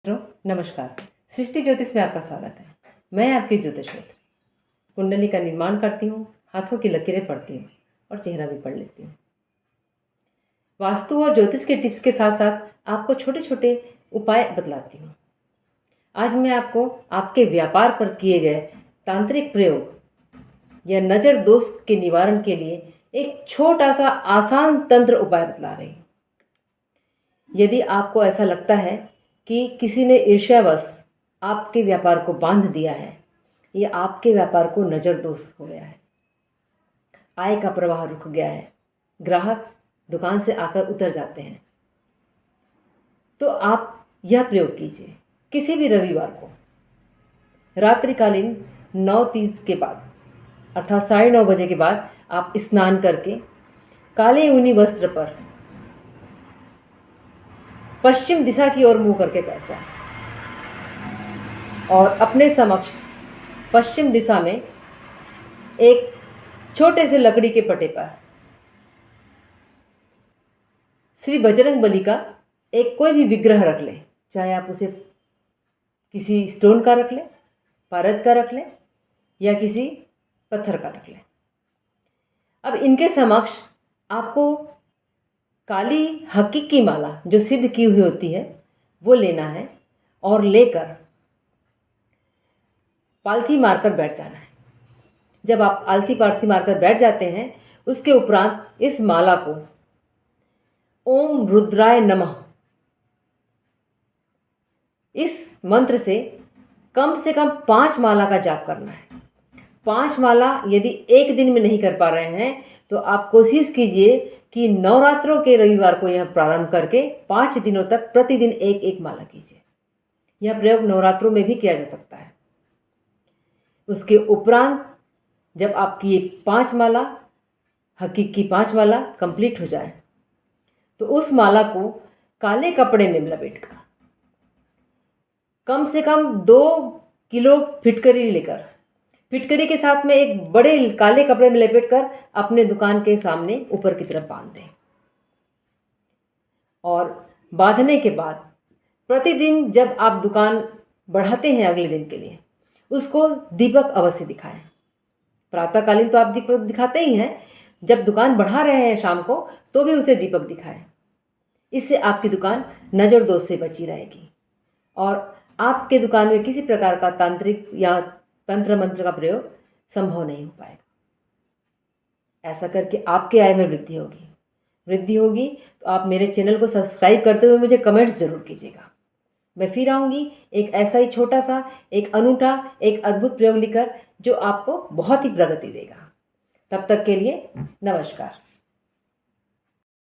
मित्रों नमस्कार। सृष्टि ज्योतिष में आपका स्वागत है। मैं आपकी ज्योतिष मित्र कुंडली का निर्माण करती हूँ, हाथों की लकीरें पढ़ती हूँ और चेहरा भी पढ़ लेती हूँ। वास्तु और ज्योतिष के टिप्स के साथ साथ आपको छोटे छोटे उपाय बतलाती हूँ। आज मैं आपको आपके व्यापार पर किए गए तांत्रिक प्रयोग या नज़र दोष के निवारण के लिए एक छोटा सा आसान तंत्र उपाय बतला रही हूँ। यदि आपको ऐसा लगता है कि किसी ने ईर्ष्यावश आपके व्यापार को बांध दिया है या आपके व्यापार को नज़र दोष हो गया है, आय का प्रवाह रुक गया है, ग्राहक दुकान से आकर उतर जाते हैं, तो आप यह प्रयोग कीजिए। किसी भी रविवार को रात्रिकालीन 9:30 के बाद अर्थात 9:30 बजे के बाद आप स्नान करके काले ऊनी वस्त्र पर पश्चिम दिशा की ओर मुंह करके बैठ जाए और अपने समक्ष पश्चिम दिशा में एक छोटे से लकड़ी के पटे पर श्री बजरंग बली का एक कोई भी विग्रह रख लें। चाहे आप उसे किसी स्टोन का रख लें, पारद का रख लें या किसी पत्थर का रख लें। अब इनके समक्ष आपको काली हकीकी माला जो सिद्ध की हुई होती है वो लेना है और लेकर पालथी मारकर बैठ जाना है। जब आप पालथी मारकर बैठ जाते हैं, उसके उपरांत इस माला को ओम रुद्राय नमः इस मंत्र से कम 5 माला का जाप करना है। 5 माला यदि एक दिन में नहीं कर पा रहे हैं तो आप कोशिश कीजिए कि नवरात्रों के रविवार को यह प्रारंभ करके 5 दिनों तक प्रतिदिन एक माला कीजिए। यह प्रयोग नवरात्रों में भी किया जा सकता है। उसके उपरांत जब आपकी ये 5 माला हकीकी 5 माला कंप्लीट हो जाए तो उस माला को काले कपड़े में लपेटकर कम से कम 2 किलो फिटकरी लेकर फिटकरी के साथ में एक बड़े काले कपड़े में लपेटकर अपने दुकान के सामने ऊपर की तरफ बांध दें। और बांधने के बाद प्रतिदिन जब आप दुकान बढ़ाते हैं अगले दिन के लिए, उसको दीपक अवश्य दिखाएं। प्रातःकालीन तो आप दीपक दिखाते ही हैं, जब दुकान बढ़ा रहे हैं शाम को तो भी उसे दीपक दिखाएं। इससे आपकी दुकान नज़र दोष से बची रहेगी और आपके दुकान में किसी प्रकार का तांत्रिक या तंत्र मंत्र का प्रयोग संभव नहीं हो पाएगा। ऐसा करके आपके आय में वृद्धि होगी तो आप मेरे चैनल को सब्सक्राइब करते हुए मुझे कमेंट्स जरूर कीजिएगा। मैं फिर आऊँगी एक ऐसा ही छोटा सा, एक अनूठा, एक अद्भुत प्रयोग लेकर जो आपको बहुत ही प्रगति देगा। तब तक के लिए नमस्कार।